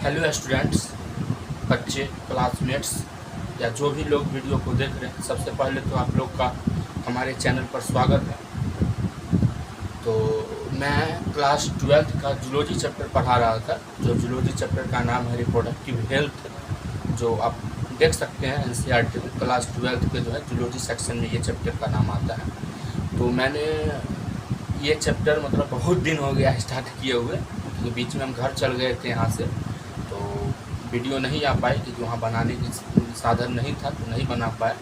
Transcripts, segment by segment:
Hello students, बच्चे, classmates या जो भी लोग वीडियो को देख रहे हैं, सबसे पहले तो आप लोग का हमारे चैनल पर स्वागत है। तो मैं क्लास 12th का जूलॉजी चैप्टर पढ़ा रहा था, जो जूलॉजी चैप्टर का नाम है रिप्रोडक्टिव हेल्थ, जो आप देख सकते हैं एनसीईआरटी में क्लास 12th के जो है जूलॉजी सेक्शन में ये चैप्टर का नाम आता है। तो मैंने ये चैप्टर मतलब बहुत दिन हो गया स्टार्ट किए हुए, क्योंकि बीच में हम घर चल गए थे यहाँ से, तो वीडियो नहीं आ पाई क्योंकि वहाँ बनाने की साधन नहीं था, तो नहीं बना पाए।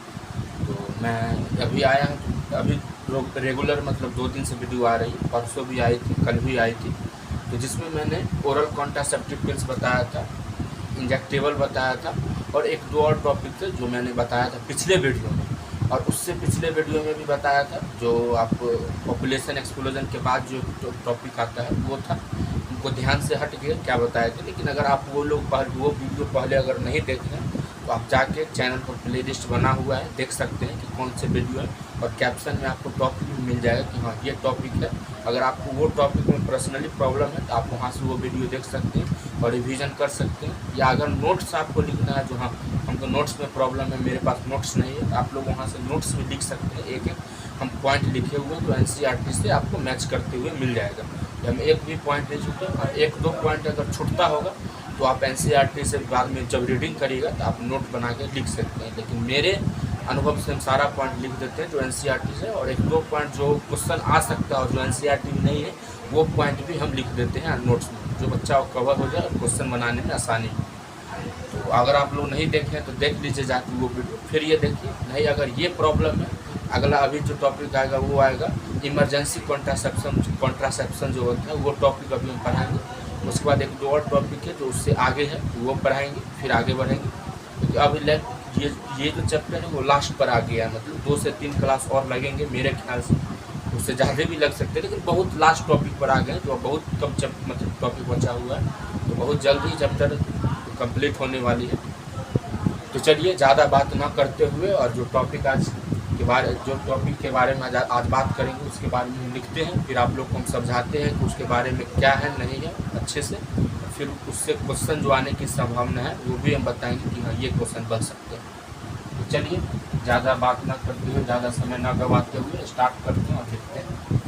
तो मैं अभी आया हूँ, अभी रेगुलर मतलब 2 दिन से वीडियो आ रही है, परसों भी आई थी, कल भी आई थी। तो जिसमें मैंने ओरल कॉन्ट्रासेप्टिव पिल्स बताया था, इंजेक्टेबल बताया था, और 1-2 और टॉपिक थे जो मैंने बताया था पिछले वीडियो में, और उससे पिछले वीडियो में भी बताया था जो आप पॉपुलेशन एक्सप्लोजन के बाद जो टॉपिक आता है वो था। उनको ध्यान से हट गए क्या बताए थे, लेकिन अगर आप वो वीडियो पहले अगर नहीं देखें तो आप जाके चैनल पर प्ले लिस्ट बना हुआ है, देख सकते हैं कि कौन से वीडियो है, और कैप्शन में आपको टॉपिक भी मिल जाएगा कि हाँ ये टॉपिक है। अगर आपको वो टॉपिक में पर्सनली प्रॉब्लम है तो आप वहाँ से वो वीडियो देख सकते हैं और रिवीजन कर सकते हैं। या अगर नोट्स आपको लिखना है, जो हाँ हमको नोट्स में प्रॉब्लम है, मेरे पास नोट्स नहीं है, तो आप लोग वहाँ से नोट्स भी लिख सकते हैं। एक हम पॉइंट लिखे हुए हैं तो एनसीईआरटी से आपको मैच करते हुए मिल जाएगा। हम एक भी पॉइंट नहीं छूटे, और 1-2 पॉइंट अगर छूटता होगा तो आप एनसीईआरटी से बाद में जब रीडिंग करिएगा तो आप नोट बना के लिख सकते हैं। लेकिन मेरे अनुभव से हम सारा पॉइंट लिख देते हैं जो एनसीईआरटी से, और 1-2 पॉइंट जो क्वेश्चन आ सकता है और जो एनसीईआरटी में नहीं है वो पॉइंट भी हम लिख देते हैं नोट्स में, जो बच्चा कवर हो जाए और क्वेश्चन बनाने में आसानी हो। तो अगर आप लोग नहीं देखें तो देख लीजिए जाके वो वीडियो, फिर ये देखिए। नहीं अगर ये प्रॉब्लम है, अगला अभी जो टॉपिक आएगा वो आएगा इमरजेंसी कॉन्ट्रासेप्शन जो होता है, वो टॉपिक अभी हम पढ़ाएंगे। उसके बाद 1-2 और टॉपिक है जो उससे आगे है, वो पढ़ाएंगे, फिर आगे बढ़ेंगे। क्योंकि अभी ये जो चैप्टर है वो लास्ट पर आ गया है, मतलब 2 से 3 क्लास और लगेंगे मेरे ख्याल से, उससे ज़्यादा भी लग सकते हैं, लेकिन बहुत लास्ट टॉपिक पर आ गए जो बहुत कम मतलब टॉपिक बचा हुआ है। तो बहुत जल्द ही चैप्टर कंप्लीट होने वाली है। तो चलिए ज़्यादा बात ना करते हुए, और जो टॉपिक के बारे में आज बात करेंगे उसके बारे में हम लिखते हैं, फिर आप लोग को हम समझाते हैं कि उसके बारे में क्या है नहीं है अच्छे से, फिर उससे क्वेश्चन जो आने की संभावना है वो भी हम बताएंगे कि हाँ ये क्वेश्चन बन सकते हैं। तो चलिए ज़्यादा बात ना करते हुए, ज़्यादा समय ना गवाते हुए स्टार्ट करते हैं और लिखते हैं।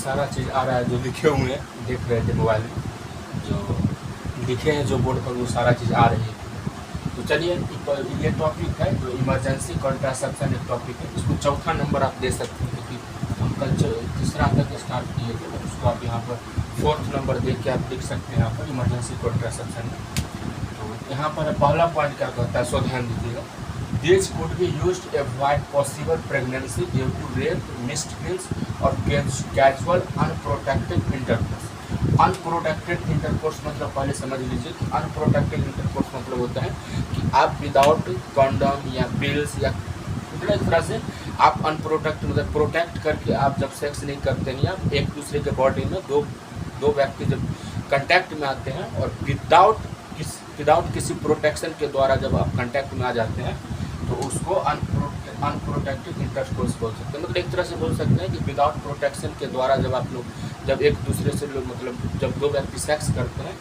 सारा चीज़ आ रहा है जो लिखे हुए हैं, देख रहे थे मोबाइल में जो लिखे हैं जो बोर्ड पर वो सारा चीज़ आ रही है। तो चलिए ये टॉपिक है जो इमरजेंसी कॉन्ट्रासेप्शन एक टॉपिक है, इसको चौथा नंबर आप दे सकते हैं क्योंकि हम कल तीसरा तक स्टार्ट किए थे, तो उसको आप यहाँ पर 4th नंबर दे के आप लिख सकते हैं यहाँ पर इमरजेंसी कॉन्ट्रासेप्शन में। तो यहाँ पर पहला पॉइंट क्या कहता है, सो ध्यान दीजिएगा। This could be used to avoid possible pregnancy due to rape, missed pills और casual unprotected intercourse. Unprotected intercourse मतलब पहले समझ लीजिए कि अनप्रोटेक्टेड इंटरकोर्स मतलब होता है कि आप विदाउट कॉन्डम या पिल्स या एक तरह से आप अनप्रोटेक्ट मतलब प्रोटेक्ट करके आप जब सेक्स नहीं करते हैं, आप एक दूसरे के बॉडी में दो व्यक्ति जब कांटेक्ट में आते हैं और विदाउट किसी प्रोटेक्शन के द्वारा जब आप कांटेक्ट में आ जाते हैं तो उसको अनप्रोटेक्टेड इंटरकोर्स बोल सकते हैं। मतलब एक तरह से बोल सकते हैं कि विदाउट प्रोटेक्शन के द्वारा जब आप लोग जब एक दूसरे से लोग मतलब जब दो व्यक्ति सेक्स करते हैं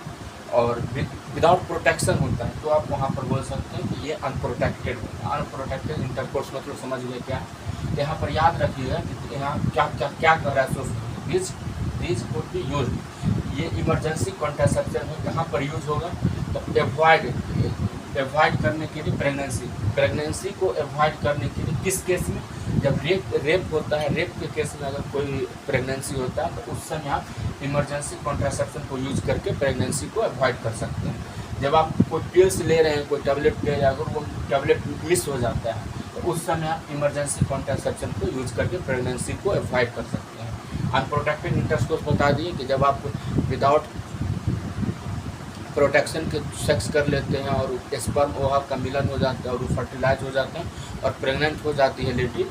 और विदाउट प्रोटेक्शन होता है तो आप वहाँ पर बोल सकते हैं कि ये अनप्रोटेक्टेड होता है। अनप्रोटेक्टेड इंटरकोर्स मतलब समझ गए क्या है। यहाँ पर याद रखिएगा कि यहाँ क्या कर रहा है, दिस कुड बी यूज्ड, ये इमरजेंसी कॉन्ट्रासेप्शन है, यहाँ पर यूज होगा तो एवॉइड करने के लिए प्रेगनेंसी को एवॉइड करने के लिए किस केस में, जब रेप होता है, रेप के केस में अगर कोई प्रेगनेंसी होता है तो उस समय आप इमरजेंसी कॉन्ट्रासेप्शन को यूज करके प्रेगनेंसी को एवॉइड कर सकते हैं। जब आप कोई पिल्स ले रहे हैं, कोई टैबलेट ले रहे हैं, अगर वो टैबलेट मिस हो जाता है तो उस समय आप इमरजेंसी कॉन्ट्रासेप्शन को यूज करके प्रेगनेंसी को एवॉइड कर सकते हैं। अनप्रोटेक्टेड इंटरकोर्स बता दिए कि जब आप विदाउट प्रोटेक्शन के सेक्स कर लेते हैं और स्पर्म ओवा का मिलन हो जाता है और वो फर्टिलाइज हो जाते हैं और प्रेग्नेंट हो जाती है लेडी,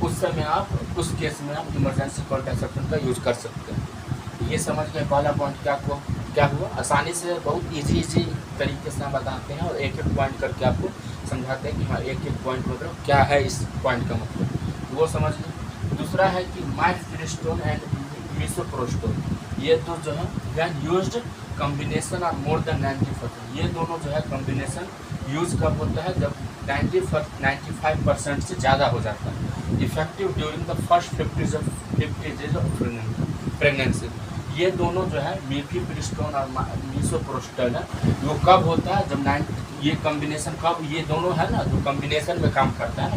उस समय आप उस केस में आप इमरजेंसी कॉन्ट्रासेप्शन का यूज़ कर सकते हैं। ये समझ के पहला पॉइंट क्या हुआ, आसानी से बहुत इजी तरीके से हम बताते हैं और एक पॉइंट करके आपको समझाते हैं कि हाँ एक पॉइंट मतलब क्या है, इस पॉइंट का मतलब वो समझ लें। दूसरा है कि माइफेप्रिस्टोन एंड मिसोप्रोस्टोन, ये तो जो है वैन यूज्ड कॉम्बिनेशन और मोर देन 90%, ये दोनों जो है कॉम्बिनेशन यूज कब होता है, जब 95% से ज़्यादा हो जाता है। Effective during the first 50 days of pregnancy, ये दोनों जो है मिफेप्रिस्टोन और मिसोप्रोस्टोन है, वो कब होता है जब ये कॉम्बिनेशन कब, ये दोनों है ना जो कॉम्बिनेशन में काम करता है ना,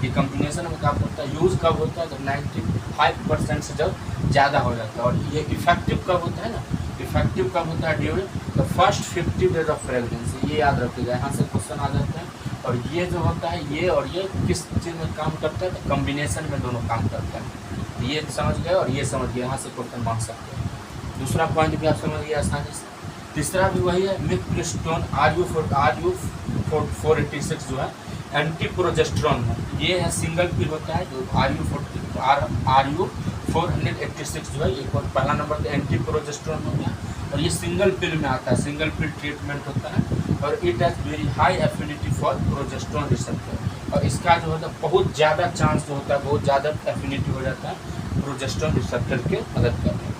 ये कॉम्बिनेशन में काम करता है, यूज़ कब होता है जब 95% से जब ज़्यादा हो जाता है। और ये इफेक्टिव कब होता है ना, इफेक्टिव कब होता है during the first 50 days of pregnancy, ये याद रखिएगा, यहाँ से क्वेश्चन आ जाते हैं। और ये जो होता है ये और ये किस चीज़ में काम करता है, तो कॉम्बिनेशन में दोनों काम करता है। ये समझ गए और ये समझ गए, यहाँ से क्वेश्चन मांग सकते हैं। दूसरा पॉइंट भी आप समझ गए आसानी से। तीसरा भी वही है, मिफेप्रिस्टोन RU486 जो है एंटी प्रोजेस्टेरोन है, ये है सिंगल पिल होता है जो RU486 जो है, ये पहला नंबर तो एंटी प्रोजेस्टेरोन हो गया और ये सिंगल पिल में आता है, सिंगल पिल ट्रीटमेंट होता है और it has very high affinity for progesterone receptor, और इसका जो होता है बहुत ज़्यादा चांस जो होता है, बहुत ज़्यादा एफिनिटी हो जाता है प्रोजेस्टेरोन रिसेप्टर के मदद करने में।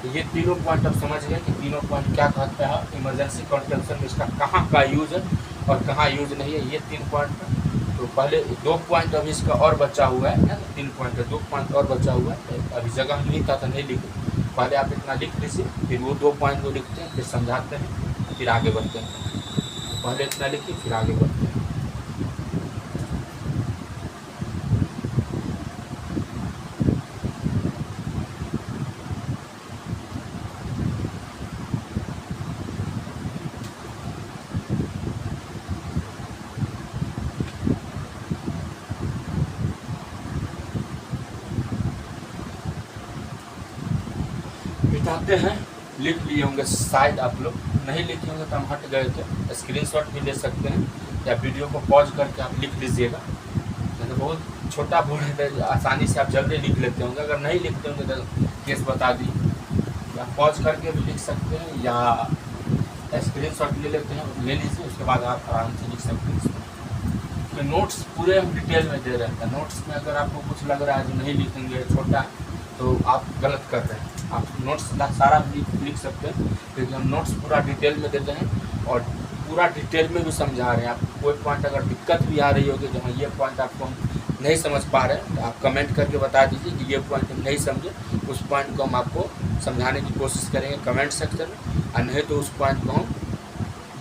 तो ये तीनों पॉइंट आप समझ गए कि तीनों पॉइंट क्या कहता है, इमरजेंसी कॉन्ट्रासेप्शन में इसका कहाँ का यूज है और कहाँ यूज नहीं है, ये 3 पॉइंट है। तो पहले 2 पॉइंट अभी इसका और बचा हुआ है ना, 3 पॉइंट है, 2 पॉइंट और बचा हुआ है, अभी जगह नहीं था तो नहीं लिखे, पहले आप इतना लिख लीजिए, फिर वो 2 पॉइंट को लिखते हैं, फिर समझाते हैं, फिर आगे बढ़ते हैं। पहले इतना लिखिए फिर आगे बढ़ते हैं। बिताते हैं, लिख लिए होंगे शायद आप लोग, नहीं लिखे होंगे तो हम हट गए थे, स्क्रीनशॉट भी ले सकते हैं या वीडियो को पॉज करके आप लिख लीजिएगा। तो बहुत छोटा बोर्ड है तो आसानी से आप जल्दी लिख लेते होंगे, अगर नहीं लिखते होंगे तो केस बता दी, या पॉज करके भी लिख सकते हैं या स्क्रीनशॉट ले लेते हैं, ले लीजिए, उसके बाद आप आराम से लिख सकते हैं। तो नोट्स पूरे हम डिटेल में दे रहे हैं, नोट्स में अगर आपको कुछ लग रहा है जो नहीं लिखेंगे छोटा तो आप गलत कर रहे हैं, आप नोट्स सारा लिख सकते हैं, क्योंकि हम नोट्स पूरा डिटेल में देते हैं और पूरा डिटेल में भी समझा रहे हैं। आप कोई पॉइंट अगर दिक्कत भी आ रही होगी जो हाँ ये पॉइंट आपको हम नहीं समझ पा रहे हैं तो आप कमेंट करके बता दीजिए कि ये पॉइंट हम नहीं समझे, उस पॉइंट को हम आपको समझाने की कोशिश करेंगे कमेंट सेक्शन में, और नहीं तो उस पॉइंट को हम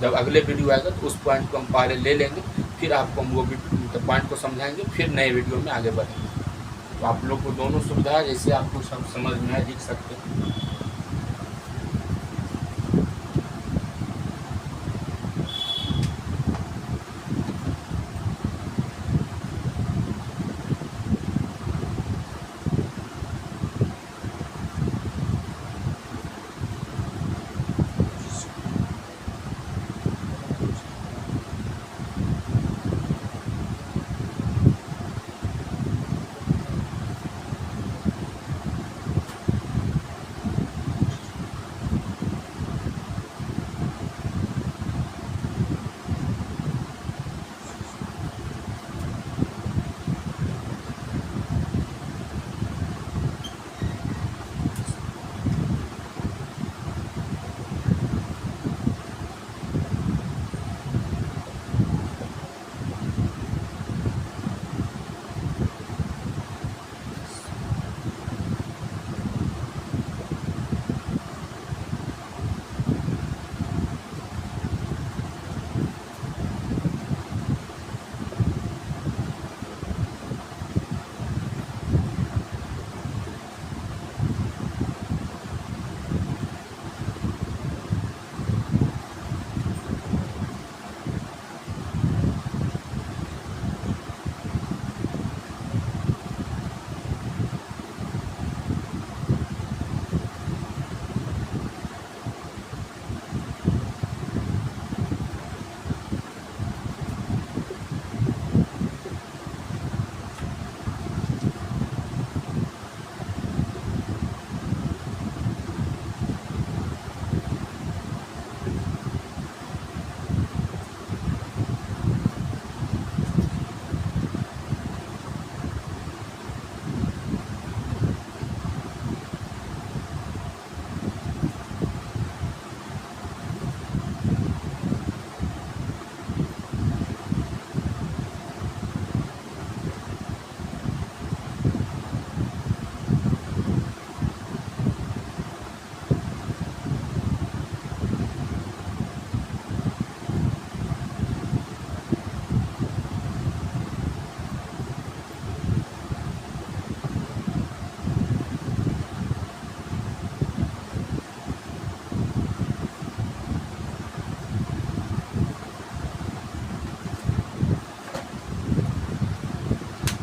जब अगले वीडियो आएगा तो उस पॉइंट को हम पहले ले लेंगे, फिर आपको हम वो पॉइंट को समझाएंगे, फिर नए वीडियो में आगे बढ़ेंगे। तो आप लोग को दोनों सुविधा है, जैसे आपको सब समझ में है, लिख सकते हैं।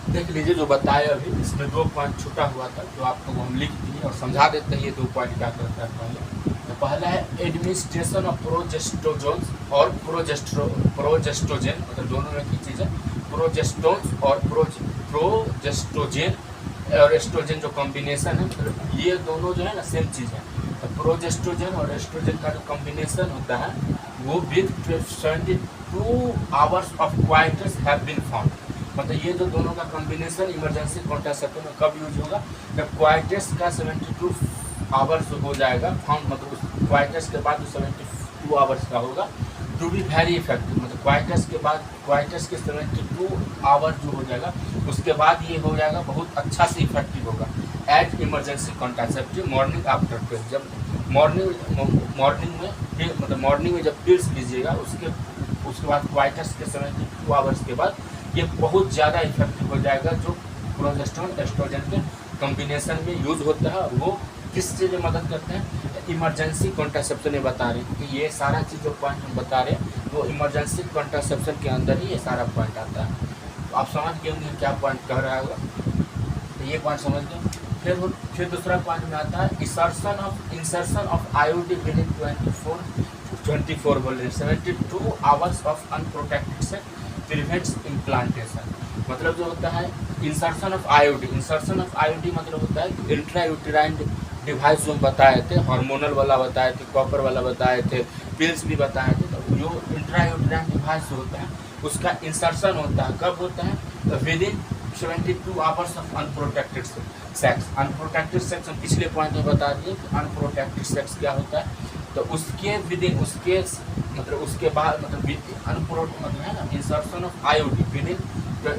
देख लीजिए जो बताया अभी, इसमें 2 पॉइंट छूटा हुआ था, जो आपको हम लिख दिए और समझा देते हैं ये 2 पॉइंट क्या करता है। पहले तो पहला है एडमिनिस्ट्रेशन ऑफ प्रोजेस्टेरोन्स और प्रोजेस्टोजेन, मतलब दोनों में की चीज़ है, प्रोजेस्टोन्स और प्रोजेस्टोजेन और एस्ट्रोजन जो कॉम्बिनेशन है, मतलब ये दोनों जो है ना सेम चीज़ है। तो प्रोजेस्टोजेन और एस्ट्रोजन का जो कॉम्बिनेशन होता है वो with 72 hours of quietus have been found, मतलब ये जो दोनों का कॉम्बिनेशन इमरजेंसी कॉन्ट्रासेप्टिव में कब यूज होगा, जब क्वाइटस का 72 आवर्स हो जाएगा फाउंड, मतलब उस क्वाइटस के बाद 72 आवर्स का होगा, टू बी वेरी इफेक्टिव, मतलब क्वाइटस के बाद क्वाइटस के 72 आवर्स जो हो जाएगा उसके बाद ये हो जाएगा बहुत अच्छा से इफेक्टिव होगा as emergency contraceptive morning after pill. जब मॉर्निंग में जब पिल्स लीजिएगा उसके बाद क्वाइटस के 72 आवर्स के बाद ये बहुत ज़्यादा इफेक्टिव हो जाएगा। जो प्रोजेस्टेरोन एस्ट्रोजन के कॉम्बिनेशन में यूज होता है वो किस चीज़ में मदद करते हैं, इमरजेंसी कॉन्ट्रासेप्शन में बता रहे हैं कि ये सारा चीज़ जो पॉइंट हम बता रहे हैं वो इमरजेंसी कॉन्ट्रासेप्शन के अंदर ही ये सारा पॉइंट आता है। तो आप समझ गए होंगे क्या पॉइंट कह रहा होगा, तो ये पॉइंट समझ गए। फिर दूसरा पॉइंट में आता है insertion of IOD with in 24 बोल रहे 72 आवर्स ऑफ अनप्रोटेक्टेड से प्रिवेंट्स इम्प्लांटेशन, मतलब जो होता है इंसर्शन ऑफ आईओडी मतलब होता है इंट्रा यूटेराइन डिवाइस जो बताए थे, हार्मोनल वाला बताए थे, कॉपर वाला बताए थे, पिल्स भी बताए थे। तो जो इंट्रा यूटेराइन डिवाइस होता है उसका इंसर्शन होता है कब होता है, तो with in 72 hours of unprotected sex. Unprotected sex हम पिछले पॉइंट में बता दिए कि अनप्रोटेक्टेड सेक्स क्या होता है, तो उसके विद इन उसके बाद मतलब मतलब है ना insertion of IOD with in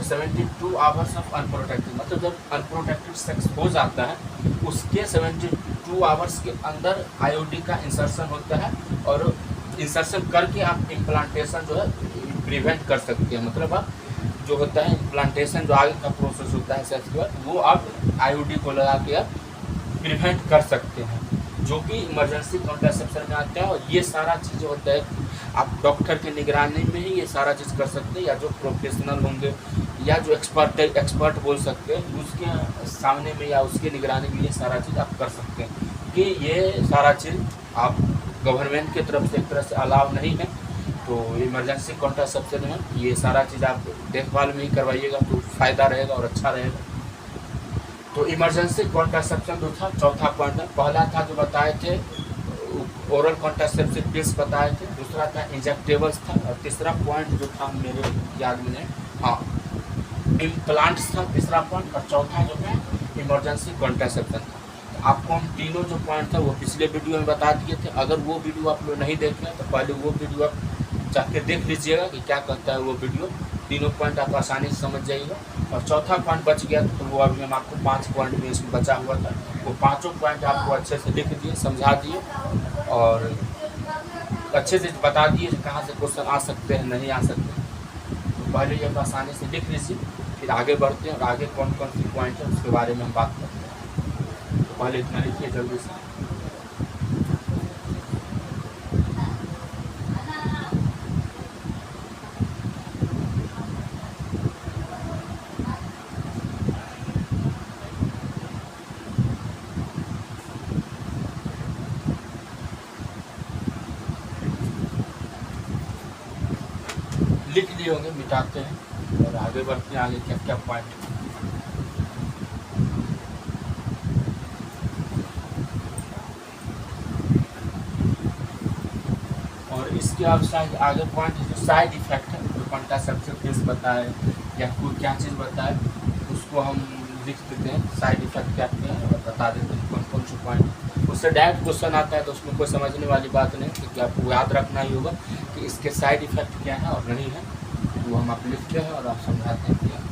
72 hours of unprotected, मतलब जब अनप्रोटेक्टेड सेक्स हो जाता है उसके 72 आवर्स के अंदर आईओडी का इंसर्शन होता है, और इंसर्शन करके आप इम्प्लांटेशन जो है प्रिवेंट कर सकते हैं। मतलब आप जो होता है इम्प्लांटेशन, जो आगे का प्रोसेस होता है सेक्स के बाद, वो आप आईओडी को लगा के आप प्रिवेंट कर सकते हैं, जो कि इमरजेंसी कॉन्ट्रासेप्शन में आता है। और ये सारा चीज़ होता है आप डॉक्टर की निगरानी में ही ये सारा चीज़ कर सकते हैं, या जो प्रोफेशनल होंगे या जो एक्सपर्ट बोल सकते हैं उसके सामने में या उसकी निगरानी में ये सारा चीज़ आप कर सकते हैं। कि ये सारा चीज़ आप गवर्नमेंट की तरफ से एक तरह से अलाउ नहीं है, तो इमरजेंसी कॉन्ट्रासेप्शन में ये सारा चीज़ आप देखभाल में ही करवाइएगा तो फ़ायदा रहेगा और अच्छा रहेगा। तो इमरजेंसी कॉन्ट्रासेप्शन जो था चौथा पॉइंट है। पहला था जो बताए थे ओरल कॉन्ट्रासेप्टिव पिल्स बताए थे, दूसरा था इंजेक्टेबल्स था, और तीसरा पॉइंट जो था मेरे याद में हाँ इम्प्लांट्स था तीसरा पॉइंट, और चौथा जो है इमरजेंसी कॉन्ट्रासेप्शन था। तो आपको हम तीनों जो पॉइंट था वो पिछले वीडियो में बता दिए थे। अगर वो वीडियो आप लोग नहीं देखे तो पहले वो वीडियो आप जाके देख लीजिएगा कि क्या कहता है वो वीडियो। तीनों पॉइंट आप आसानी से समझ जाइएगा। और चौथा पॉइंट बच गया तो वो अभी हम आपको 5 पॉइंट में इसमें बचा हुआ था, वो पाँचों पॉइंट आपको अच्छे से लिख दिए, समझा दिए और अच्छे से बता दिए कि कहाँ से क्वेश्चन आ सकते हैं नहीं आ सकते। तो पहले ये आप आसानी से लिख लीजिए, फिर आगे बढ़ते हैं और आगे कौन कौन सी पॉइंट है उसके बारे में हम बात करते हैं। तो पहले इतना लिखिए जल्दी से। लिख लिए होंगे, मिटाते हैं और आगे बढ़ते हैं। आगे क्या क्या पॉइंट और इसके अब आगे पॉइंट जो साइड इफेक्ट है, जो कॉन्ट्रासेप्टिव पिल्स बताए या कोई क्या चीज़ बताए उसको हम लिख देते हैं, साइड इफेक्ट क्या हैं और बता देते हैं कौन कौन से पॉइंट। उससे डायरेक्ट क्वेश्चन आता है तो उसमें कोई समझने वाली बात नहीं, क्योंकि आपको याद रखना ही होगा कि इसके साइड इफेक्ट क्या है और नहीं है, वो हम आप लिखते हैं और आप समझाते हैं।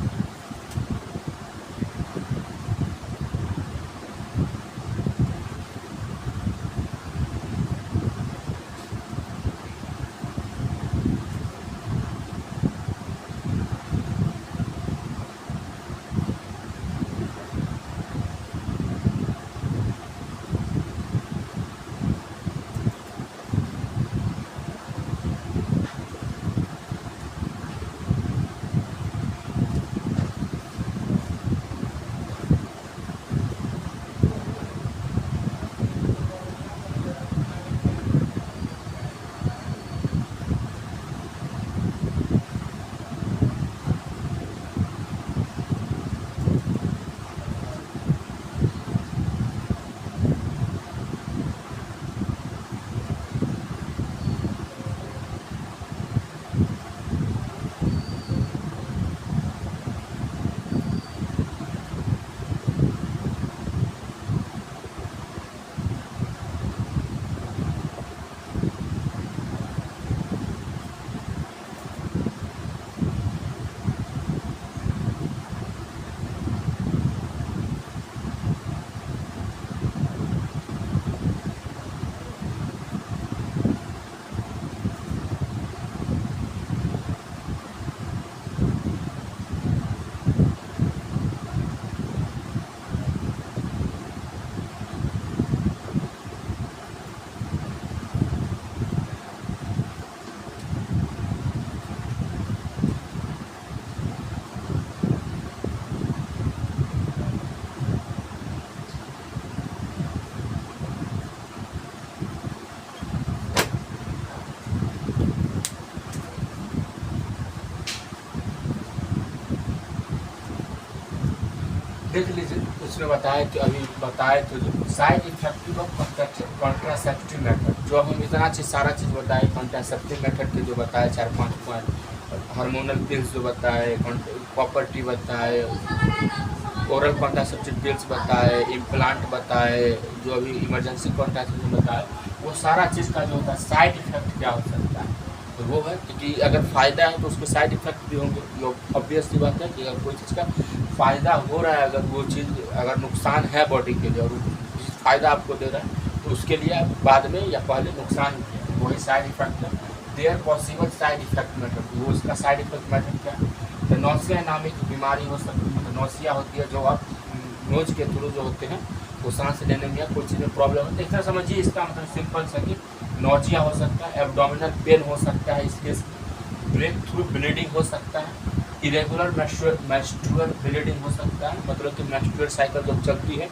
देख लीजिए, उसने बताया कि अभी बताए तो side effective of contraceptive method, जो हम इतना चीज़ सारा चीज़ बताए कॉन्ट्रासेप्टिव मेथड के जो बताए 4-5 पॉइंट, हार्मोनल पिल्स जो बताए, प्रॉपर्टी बताए, ओरल कॉन्ट्रासेप्टिव पिल्स बताए, इम्प्लांट बताए, जो अभी इमरजेंसी कॉन्ट्रासेप्टिव बताए, वो सारा चीज़ का जो होता है साइड इफेक्ट क्या हो सकता है, तो वो है, क्योंकि अगर फ़ायदा है तो उसके साइड इफ़ेक्ट भी होंगे। ये ऑब्वियस सी बात है कि अगर कोई चीज़ का फ़ायदा हो रहा है, अगर वो चीज़ अगर नुकसान है बॉडी के लिए और वो चीज़ फ़ायदा आपको दे रहा है, तो उसके लिए आप बाद में या पहले नुकसान है, वही साइड इफ़ेक्ट है। There possible side effect matter, वो उसका साइड इफ़ेक्ट मैटर क्या है? तो नौसिया नामक बीमारी हो सकती है। तो नौसिया होती है जो आप नोज के थ्रू जो होते हैं, वो सांस लेने में या कोई चीज़ में प्रॉब्लम होती है। इतना समझिए, इसका मतलब सिंपल सा कि नौजिया हो सकता है, एब्डोमिनल पेन हो सकता है, इसके ब्रेक थ्रू ब्लीडिंग हो सकता है, इरेगुलर मेंस्ट्रुअल ब्लीडिंग हो सकता है, मतलब कि मेंस्ट्रुअल साइकिल जब चलती है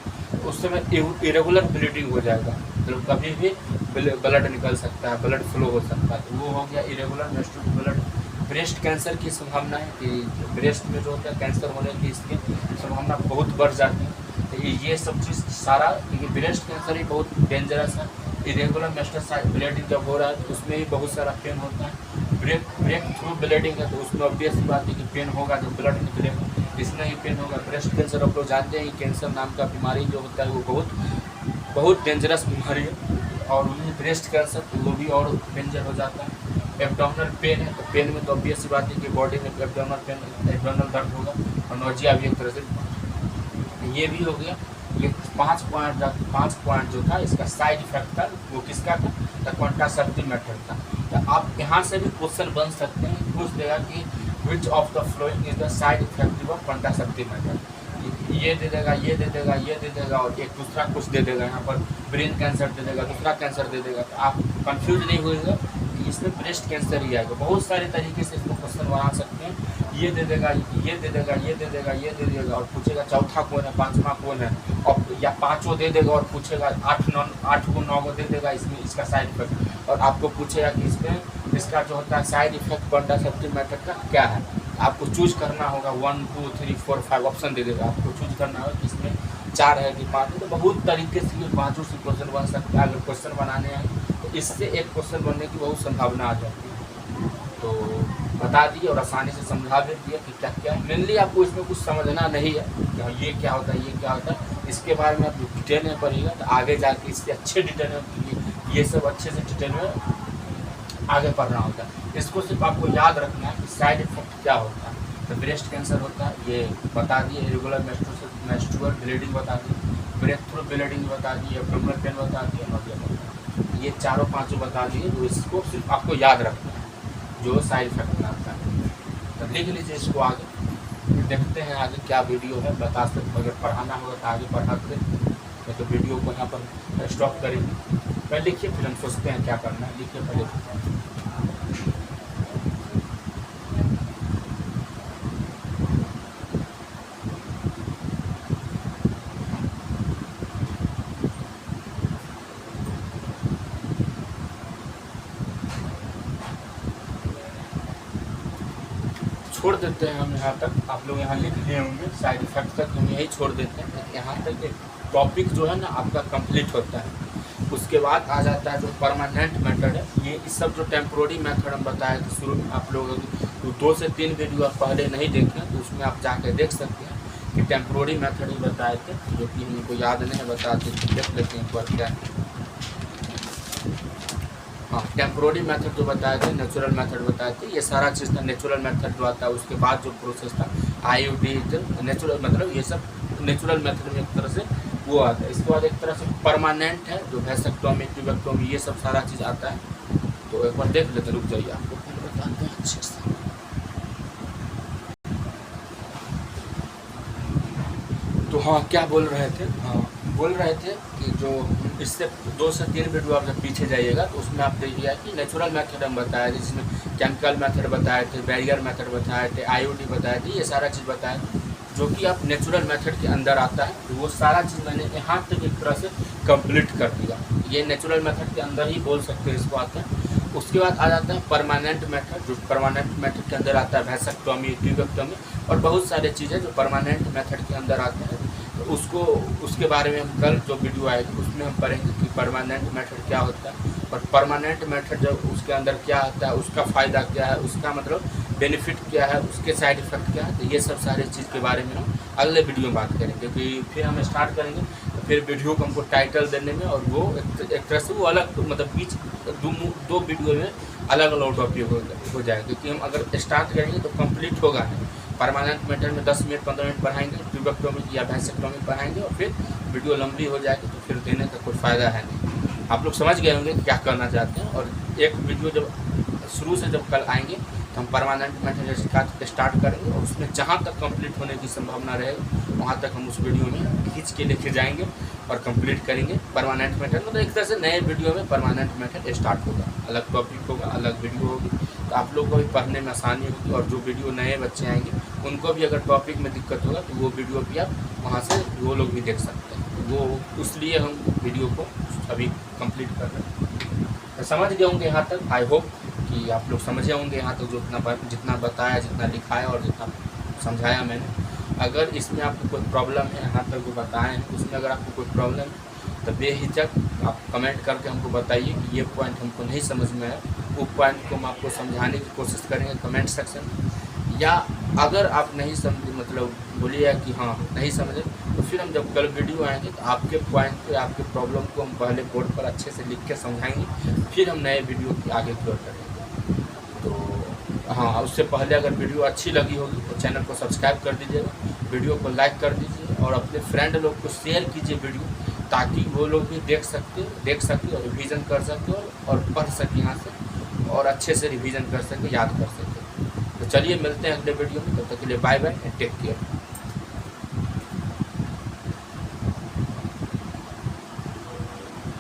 उस समय इरेगुलर ब्लीडिंग हो जाएगा, मतलब कभी भी ब्लड निकल सकता है, ब्लड फ्लो हो सकता है, तो वो हो गया irregular menstrual blood. Breast cancer की संभावना है कि ब्रेस्ट में जो होता है कैंसर होने की इसकी संभावना बहुत बढ़ जाती है। तो ये सब चीज़ सारा, क्योंकि ब्रेस्ट कैंसर ही बहुत डेंजरस है। इरेगुलर मेंस्ट्रुअल ब्लीडिंग जब हो रहा है तो उसमें ही बहुत सारा पेन होता है। ब्रेक थ्रू ब्लीडिंग है तो उसमें ऑब्वियस बात है कि पेन होगा, जब ब्लड निकलेगा इसमें ही पेन होगा। ब्रेस्ट कैंसर आप लोग जानते हैं, कैंसर नाम का बीमारी जो होता है वो बहुत डेंजरस बीमारी है, और ये ब्रेस्ट कैंसर तो वो भी और डेंजर हो जाता है। एब्डोमिनल पेन है, तो पेन में तो ऑब्वियस सी बात है कि बॉडी में एब्डोमिनल पेन, एब्डोमिनल दर्द होगा, और नौजिया भी एक तरह से ये भी हो गया। ये 5 पॉइंट जो था इसका साइड इफेक्ट था, वो किसका था? द कॉन्ट्रासेप्टिव मेथड था। तो आप यहाँ से भी क्वेश्चन बन सकते हैं, पूछ देगा कि which of the following is the side effective of contraceptive method. ये दे देगा, ये दे देगा, ये दे देगा, और एक दूसरा कुछ दे देगा, यहाँ पर ब्रेन कैंसर दे देगा, दूसरा कैंसर दे देगा। तो आप कंफ्यूज नहीं होइएगा कि इसमें ब्रेस्ट कैंसर ही आएगा। बहुत सारे तरीके से इसको क्वेश्चन बना सकते हैं। ये दे देगा, ये दे देगा, ये दे देगा, ये दे देगा, और पूछेगा चौथा कौन है, पाँचवा कौन है, और या पाँचों दे देगा और पूछेगा 8 को 9 को दे देगा इसमें इसका साइड इफेक्ट, और आपको पूछेगा कि इसमें इसका जो होता है साइड इफेक्ट कॉन्ट्रासेप्टिव मेथड का क्या है। आपको चूज करना होगा, 1 2 3 4 5 ऑप्शन दे देगा, आपको चूज करना होगा कि इसमें 4 है कि 5 है। तो बहुत तरीके से ये पाँचों से क्वेश्चन बन सकता है। अगर क्वेश्चन बनाने हैं तो इससे एक क्वेश्चन बनने की बहुत संभावना आ जाती है। तो बता दिए और आसानी से समझा भी दिया कि क्या क्या है। मेनली आपको इसमें कुछ समझना नहीं है कि ये क्या होता है, ये क्या होता है, इसके बारे में आप डिटेल में पढ़िएगा तो आगे जाके इसके अच्छे डिटेल में ये सब अच्छे से डिटेल में आगे पढ़ना होता है। इसको सिर्फ आपको याद रखना है कि साइड इफेक्ट क्या होता है। तो ब्रेस्ट कैंसर होता है, ये बता दिए, रेगुलर मेंस्ट्रुअल ब्लीडिंग बता दिए, ब्रेक थ्रू ब्लीडिंग बता दिए, एब्डोमिनल पेन बता दिए, नौजिया बता दिए। ये चारों पाँचों बता दिए, तो इसको सिर्फ आपको याद रखना है जो साइड इफेक्ट में आता है। तो देख लीजिए इसको आगे, देखते हैं आगे क्या वीडियो है। बता सकते, अगर पढ़ाना होगा तो आगे पढ़ाते, नहीं तो वीडियो को यहाँ पर स्टॉप करेंगे। पहले लिखिए, फिर हम सोचते हैं क्या करना है। लिखिए पहले। छोड़ देते हैं हम यहाँ तक, आप लोग यहाँ लिख लिए होंगे, साइड इफेक्ट तक हम यही छोड़ देते हैं। यहाँ तक एक टॉपिक जो है ना आपका कंप्लीट होता है। उसके बाद आ जाता है जो परमानेंट मेथड है। ये इस सब जो टेम्प्रोरी मेथड हम बताए थे शुरू में, आप लोग 2 से 3 वीडियो आप पहले नहीं देखें तो उसमें आप जाकर देख सकते हैं कि टेम्प्रोरी मेथड ही बताए थे, जो कि हमको याद नहीं बताते थे। देख लेते हैं एक बार क्या है। हाँ, टेम्प्रोरी मेथड जो बताए थे, नेचुरल मेथड बताए थे, ये सारा चीज़ था। नेचुरल मेथड जो आता है उसके बाद जो प्रोसेस था IUD, नेचुरल मतलब ये सब नेचुरल मेथड में एक तरह से वो आता है। इसके बाद एक तरह से परमानेंट है जो वैसेक्टोमी, ट्यूबेक्टोमी, ये सब सारा चीज़ आता है। तो एक बार देख लेते, रुक जाइए, आपको बताते हैं अच्छे से। तो हाँ, क्या बोल रहे थे? हाँ, बोल रहे थे कि जो इससे 2 से 3 वीडियो आप जब पीछे जाइएगा तो उसमें आप देखिए कि नेचुरल मेथड हम बताए थे, जिसमें केमिकल मेथड बताए थे, बैरियर मेथड बताए थे, IUD बताए थे, ये सारा चीज़ बताए जो कि आप नेचुरल मेथड के अंदर आता है। तो वो सारा चीज़ मैंने यहाँ तक एक तरह से कंप्लीट कर दिया। ये नेचुरल मेथड के अंदर ही बोल सकते हैं इसको आता है। उसके बाद आ जाता है परमानेंट मेथड, जो परमानेंट मेथड के अंदर आता है वैसेक्टोमी, ट्यूबेक्टोमी और बहुत सारे चीज़ें जो परमानेंट मेथड के अंदर आते हैं। तो उसके बारे में हम कल जो वीडियो आएगी उसमें हम पढ़ेंगे कि परमानेंट मेथड क्या होता है, और परमानेंट मेथड जब उसके अंदर क्या आता है, उसका फ़ायदा क्या है, उसका मतलब बेनिफिट क्या है, उसके साइड इफ़ेक्ट क्या है। तो ये सब सारी चीज़ के बारे में हम अगले वीडियो में बात करेंगे, क्योंकि फिर हम स्टार्ट करेंगे तो फिर वीडियो को हमको टाइटल देने में, और वो एक तरह से वो अलग मतलब बीच दो वीडियो में अलग अलग टॉपिक हो जाएगा, क्योंकि हम अगर स्टार्ट करेंगे तो कंप्लीट होगा नहीं। परमानेंट मेथड में 10 मिनट 15 मिनट पढ़ाएंगे, ट्यूबेक्टोमी या वैसेक्टोमी पढ़ाएंगे, और फिर वीडियो लंबी हो जाएगी तो फिर देने का कोई फ़ायदा है नहीं। आप लोग समझ गए होंगे क्या करना चाहते हैं। और एक वीडियो जब शुरू से जब कल आएंगे तो हम परमानेंट मेथड स्टार्ट करेंगे, और उसमें जहाँ तक कंप्लीट होने की संभावना रहेगी वहाँ तक हम उस वीडियो में खींच के लेके जाएंगे और कंप्लीट करेंगे परमानेंट मेथड। मतलब एक तरह से नए वीडियो में परमानेंट मेथड स्टार्ट होगा, अलग टॉपिक होगा, अलग वीडियो होगी, तो आप लोगों को भी पढ़ने में आसानी होगी। और जो वीडियो नए बच्चे आएंगे उनको भी अगर टॉपिक में दिक्कत होगा तो वो वीडियो भी आप वहाँ से वो लोग भी देख सकते हैं। वो इसलिए हम वीडियो को अभी कंप्लीट कर रहे हैं। तो समझ गए होंगे यहाँ तक, आई होप कि आप लोग समझे होंगे यहाँ तक, जो जितना बताया, जितना लिखाया और जितना समझाया मैंने। अगर इसमें आपको कोई प्रॉब्लम है, यहाँ तक जो बताए हैं उसमें अगर आपको कोई प्रॉब्लम है तो बेहिचक आप कमेंट करके हमको बताइए कि ये पॉइंट हमको नहीं समझ में आया। वो पॉइंट को हम आपको समझाने की कोशिश करेंगे कमेंट सेक्शन में। या अगर आप नहीं समझे, मतलब बोलिए कि हाँ नहीं समझे, तो फिर हम जब कल वीडियो आएंगे तो आपके पॉइंट पे, आपके प्रॉब्लम को हम पहले बोर्ड पर अच्छे से लिख के समझाएंगे, फिर हम नए वीडियो की आगे की ओर करेंगे। तो हाँ, उससे पहले अगर वीडियो अच्छी लगी होगी तो चैनल को सब्सक्राइब कर दीजिएगा, वीडियो को लाइक कर दीजिए, और अपने फ्रेंड लोग को शेयर कीजिए वीडियो, ताकि वो लोग भी देख सके और रिवीजन कर सके और पढ़ सके यहाँ से, और अच्छे से रिवीजन कर सके, याद कर सके। तो चलिए मिलते हैं अगले वीडियो में, तब तक के लिए bye bye and take care.